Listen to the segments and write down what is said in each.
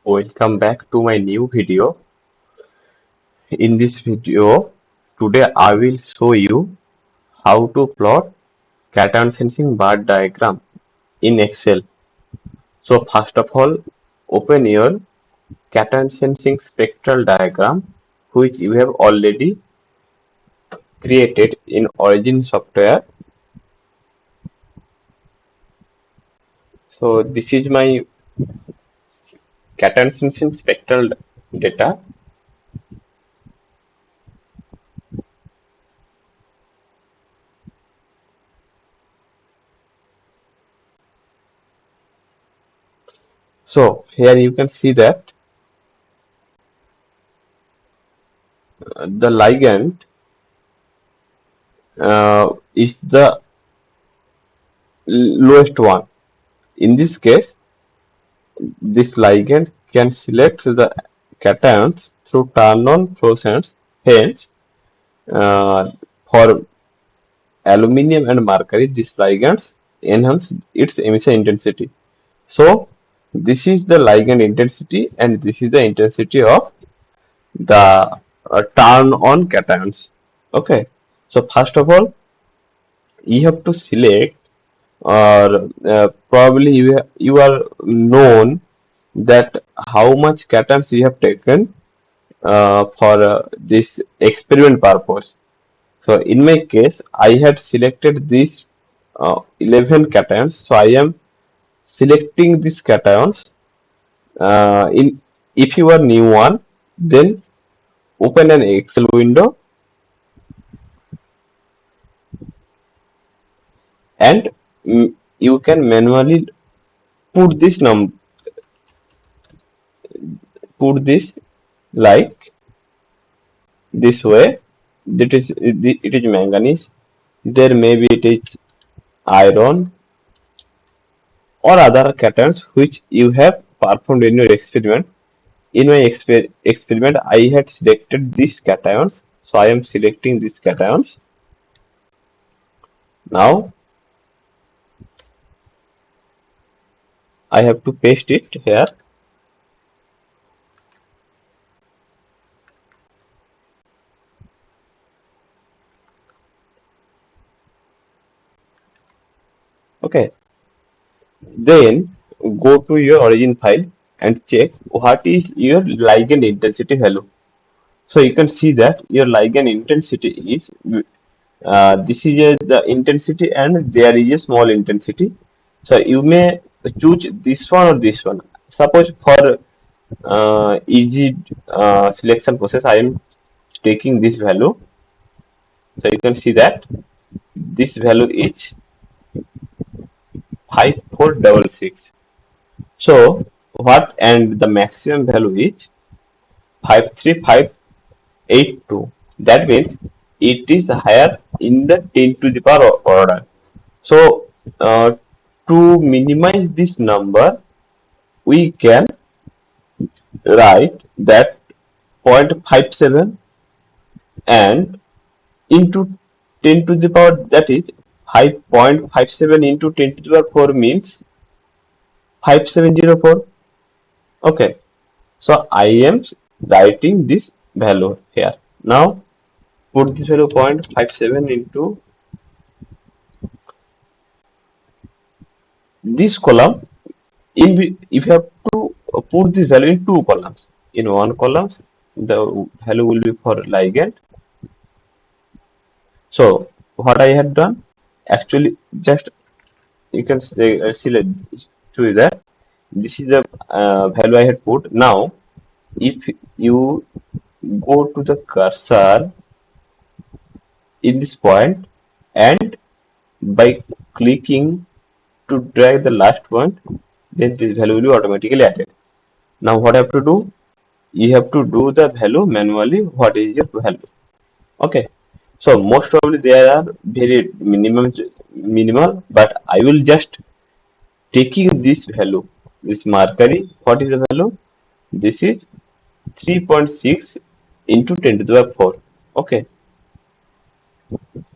Welcome back to my new video. In this video, today I will show you how to plot cation sensing bar diagram in Excel. So first of all, open your cation sensing spectral diagram which you have already created in Origin software. So this is my cation sensing spectral data. So here you can see that the ligand is the lowest one. In this case, this ligand can select the cations through turn-on fluorescence. Hence, for aluminium and mercury, these ligands enhance its emission intensity. So, this is the ligand intensity and this is the intensity of the turn-on cations. Okay. So, first of all, you have to select or probably you are known that how much cations you have taken for this experiment purpose. So in my case, I had selected these 11 cations. So I am selecting these cations. In if you are new one, then open an Excel window and you can manually put this put this like this way. It is manganese. There maybe it is iron or other cations which you have performed in your experiment. In my experiment, I had selected these cations, so I am selecting these cations. Now I have to paste it here. Okay, then go to your origin file and check what is your ligand intensity value. So you can see that your ligand intensity is this is the intensity and there is a small intensity. So you may choose this one or this one. Suppose for easy selection process, I am taking this value. So you can see that this value is 5466. So what, and the maximum value is 53582. That means it is higher in the 10 to the power order. So to minimize this number, we can write that 0.57 and into 10 to the power, that is 5.57 into 10 to the power 4 means 5704. Okay, so I am writing this value here. Now put this value 0.57 into this column. If you have to put this value in two columns, in one column the value will be for ligand. So what I had done, actually, just you can see that this is the value I had put. Now if you go to the cursor in this point and by clicking to drag the last point, then this value will be automatically added. Now what I have to do, you have to do the value manually. What is your value? Okay, so most probably there are very minimal, but I will just taking this value, this mercury. What is the value? This is 3.6 into 10 to the power 4. Okay,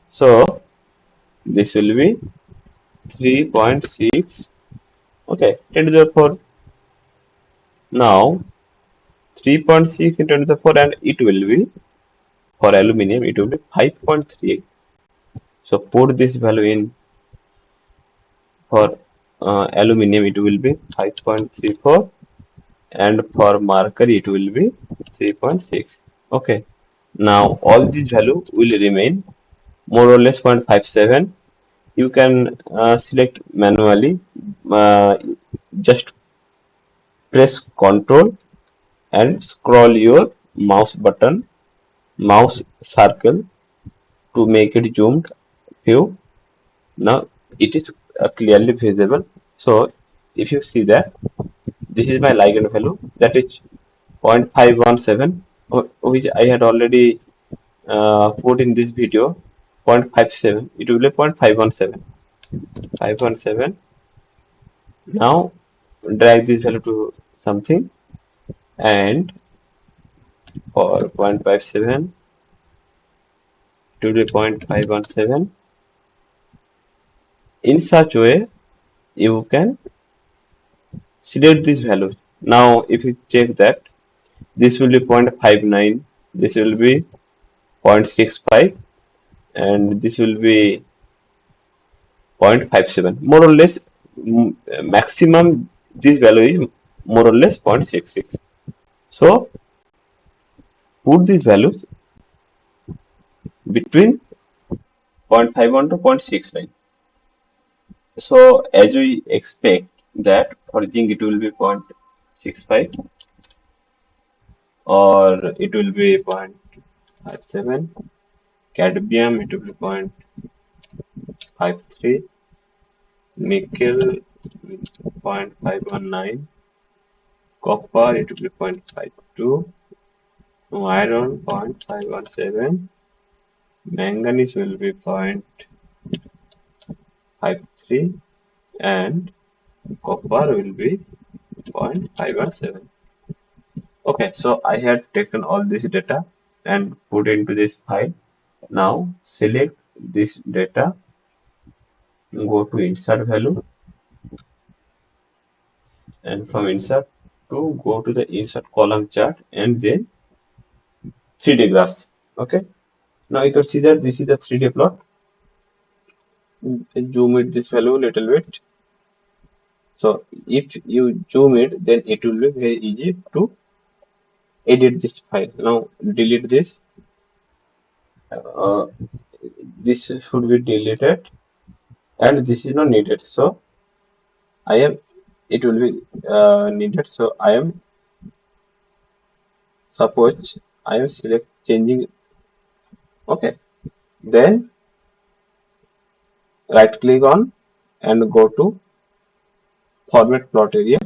so this will be 3.6. Okay, 10 to the power 4. Now 3.6 into 10 to the 4, and it will be for aluminum it will be 5.38. So put this value in for aluminum it will be 5.34, and for mercury it will be 3.6. Okay. Now all these value will remain more or less 0.57. You can select manually. Uh, just press Ctrl and scroll your mouse circle to make it zoomed view. Now it is clearly visible. So if you see that this is my ligand value, that is 0.517, which I had already put in this video. 0.57, it will be 0.517. 517. Now drag this value to something, and for 0.57 to the 0.517. In such way you can select these values. Now if you check that, this will be 0.59, this will be 0.65, and this will be 0.57. More or less, maximum this value is more or less 0.66. So put these values between 0.51 to 0.69. So as we expect that for zinc it will be 0.65, or it will be 0.57, cadmium it will be 0.53, nickel 0.519, copper it will be 0.52, iron 0.517, manganese will be 0.53, and copper will be 0.517. Okay, so I had taken all this data and put into this file. Now select this data, go to insert value, and from insert to go to the insert column chart, and then 3D graphs. Okay, now you can see that this is the 3D plot. Zoom it this value a little bit. So if you zoom it, then it will be very easy to edit this file. Now delete this. Uh, this should be deleted, and this is not needed. So I am. It will be needed. So I am. Suppose I am select changing. Okay. Then right click on and go to format plot area.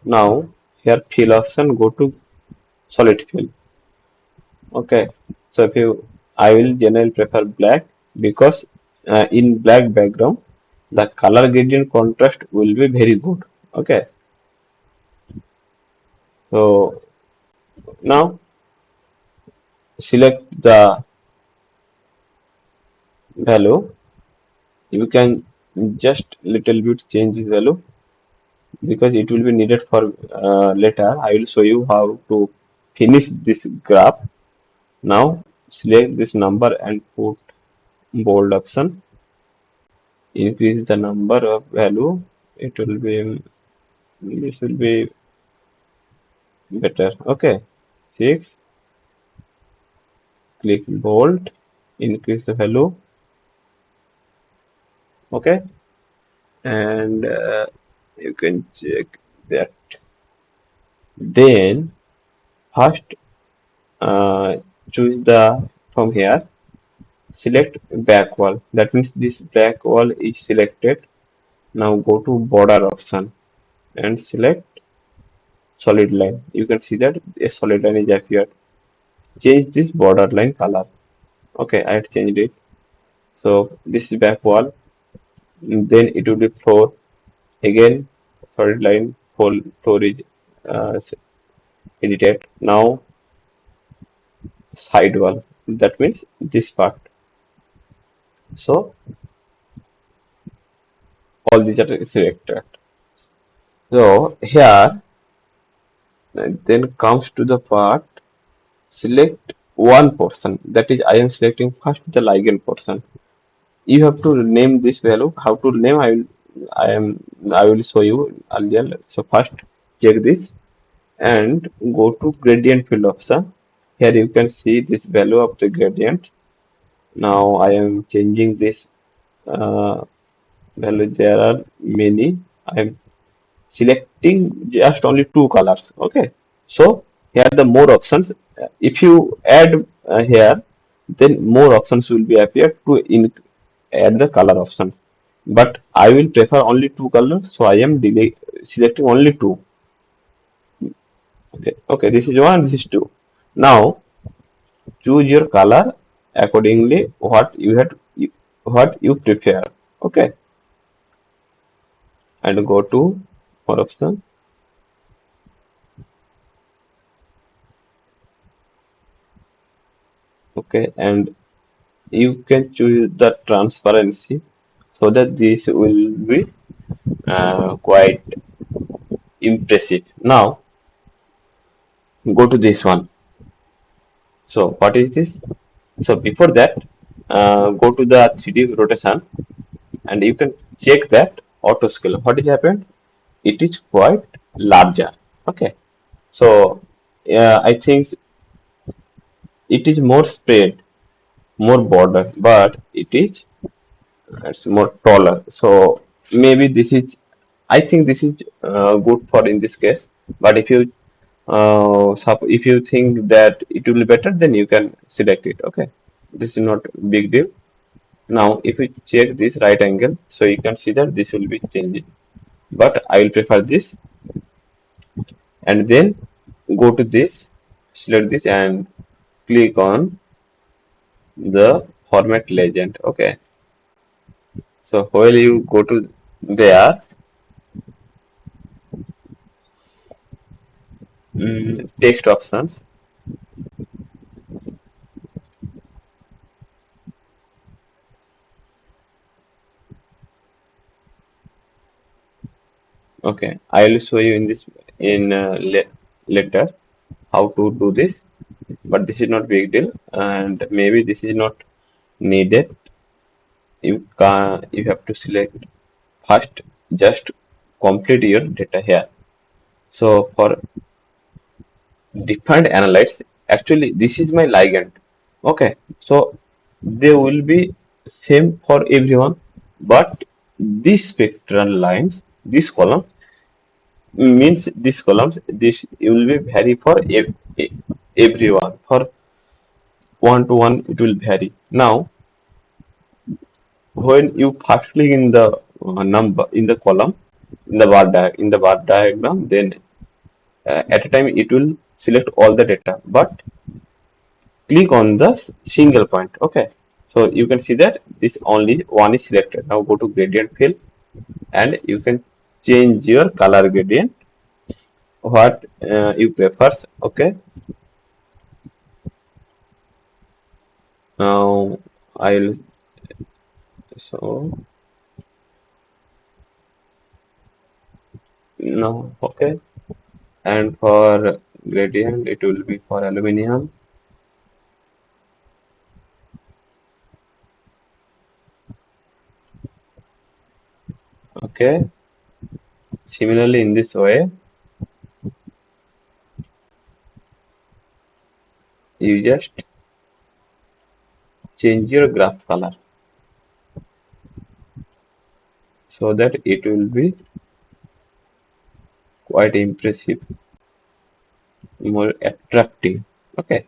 Now here fill option, go to solid fill. Okay, so if you, I will generally prefer black, because in black background the color gradient contrast will be very good. Okay, so now select the value. You can just little bit change the value, because it will be needed for later. I will show you how to finish this graph. Now select this number and put bold option. Increase the number of value. It will be, this will be better. Okay, 6. Click bold. Increase the value. Okay, and you can check that. Then first choose the, from here select back wall. That means this back wall is selected. Now go to border option and select solid line. You can see that a solid line is appeared. Change this border line color. Okay, I had changed it. So this is back wall. Then it will be floor. Again solid line floor is edited. Now side wall. That means this part. So all these are selected. So here And then comes to the part, select one portion. That is, I am selecting first the ligand portion. You have to name this value. How to name? I am, I will show you earlier. So first check this and go to gradient field option. Here you can see this value of the gradient. Now I am changing this value. There are many. I am selecting just only two colors. Okay. So here the more options. If you add here, then more options will be appear to add the color options. But I will prefer only two colors, so I am selecting only two. Okay, okay, this is one, this is two. Now choose your color accordingly what you prefer. Okay, and go to more option. Okay, and you can choose the transparency so that this will be quite impressive. Now go to this one. So what is this? So before that, go to the 3D rotation and you can check that auto scale. What is happened? It is quite larger. Okay. So I think it is more spread, more border, but it's more taller. So maybe this is, I think this is good for in this case. But if you think that it will be better, then you can select it. Okay, this is not big deal. Now, if we check this right angle, so you can see that this will be changing. But I will prefer this, and then go to this, select this, and click on the format legend. Okay, so while you go to there, text options. Okay, I will show you in this in later how to do this. But this is not big deal, and maybe this is not needed. You have to select first, just complete your data here. So for defined analytes, actually this is my ligand. Okay, so they will be same for everyone, but these spectral lines, this column means these columns, this will be vary for everyone. For one to one, it will vary. Now, when you first click in the number in the column in the bar diagram, then at a time it will select all the data, but click on the single point. Okay, so you can see that this only one is selected. Now go to gradient fill and you can change your color gradient what you prefer. Okay, now I'll so no. Okay, and for gradient it will be for aluminum. Okay, similarly in this way you just change your graph color so that it will be quite impressive, more attractive. Okay,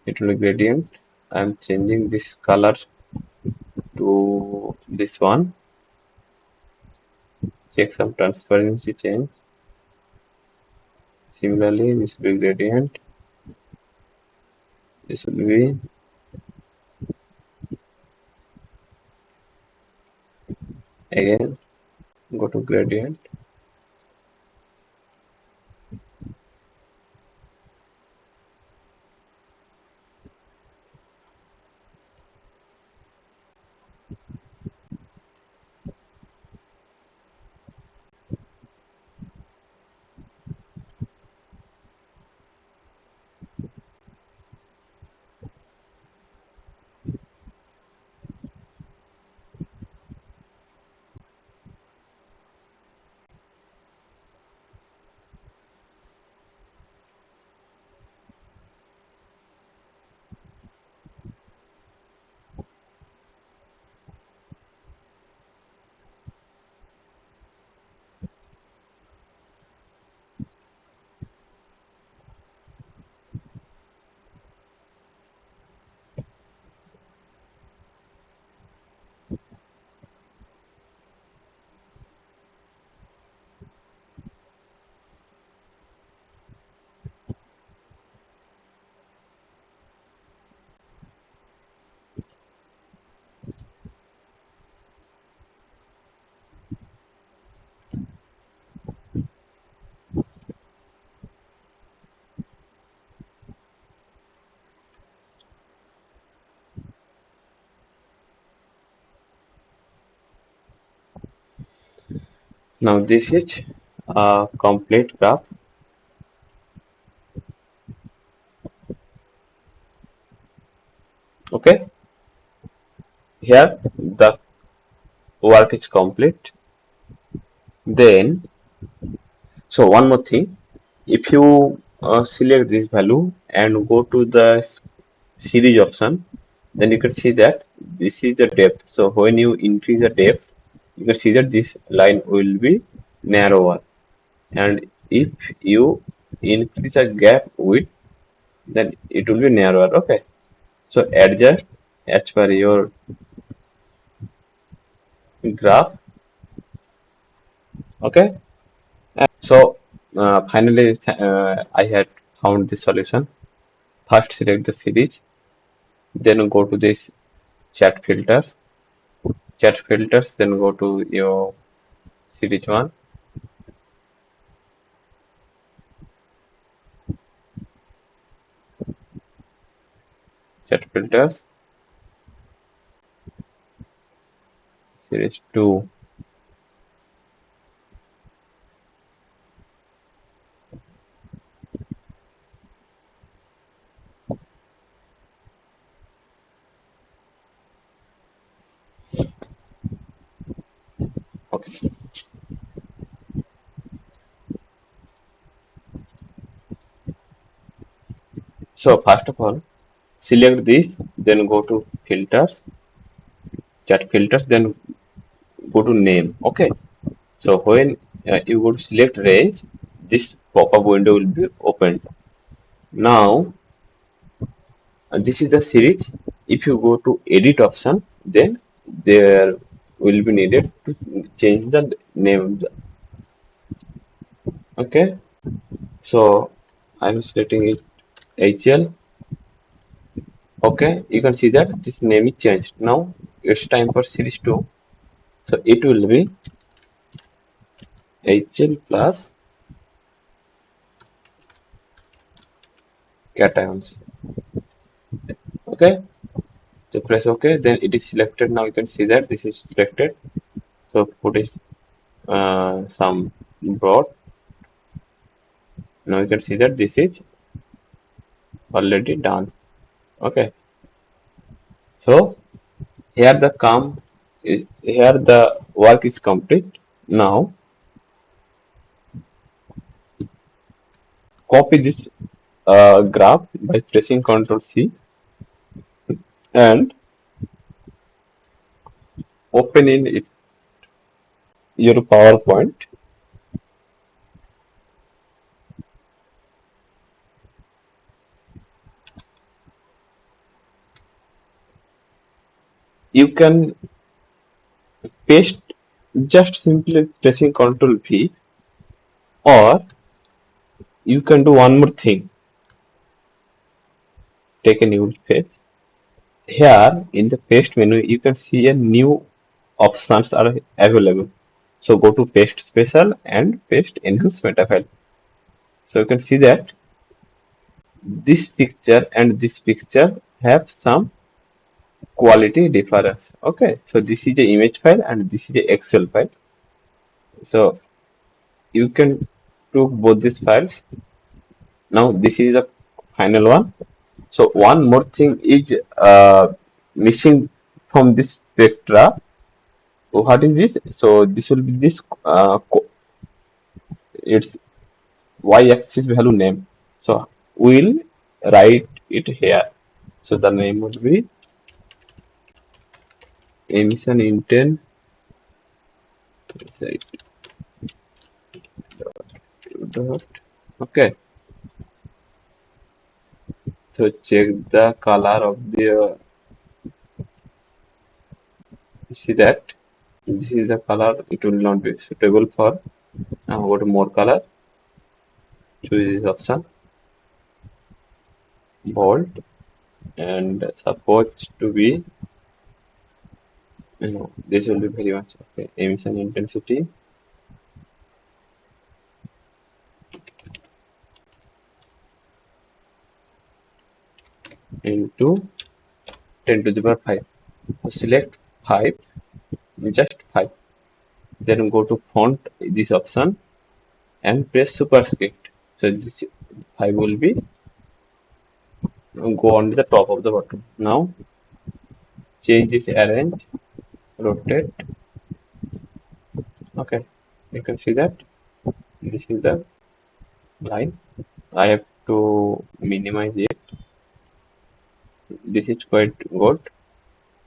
it will be gradient. I'm changing this color to this one. Check some transparency change. Similarly, this will be gradient. This will be again go to gradient. Now this is a complete graph. Okay, here the work is complete. Then, so one more thing, if you select this value and go to the series option, then you can see that this is the depth. So when you increase the depth, you can see that this line will be narrower. And if you increase the gap width, then it will be narrower. Okay. So adjust as per your graph. Okay. So finally, I had found the solution. First, select the series, then go to this chat filters. Chat filters, then go to your series one. Chat filters, series two. Okay. So first of all, select this, then go to filters, chat filters, then go to name. Okay. So when you go to select range, this pop-up window will be opened. Now this is the series. If you go to edit option, then there will be needed to change the name. Okay. So I'm selecting it HL. Okay. You can see that this name is changed. Now it's time for series 2. So it will be HL plus cations. Okay. So press OK. Then it is selected. Now you can see that this is selected. So put is some broad. Now you can see that this is already done. Okay. So here here the work is complete. Now copy this graph by pressing Ctrl C and open in it, your PowerPoint. You can paste just simply pressing Ctrl V, or you can do one more thing. Take a new page. Here in the paste menu, you can see a new options are available. So go to paste special and paste enhancement file. So you can see that this picture and this picture have some quality difference. Okay, so this is the image file and this is the Excel file. So you can took both these files. Now this is the final one. So one more thing is missing from this spectra. What is this? So this will be this its y-axis value name. So we'll write it here. So the name would be emission intent. Dot. Okay. So check the color of the. See that this is the color. It will not be suitable for. Now go to more color. Choose this option. Bold and supposed to be. This will be very much okay. Emission intensity into 10 to the power 5. So select 5, just 5. Then go to font, this option, and press superscript. So this 5 will be go on the top of the bottom. Now change this arrange, rotate. Okay, you can see that this is the line. I have to minimize it. This is quite good.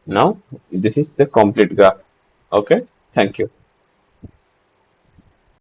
Now this is the complete graph. Okay, thank you.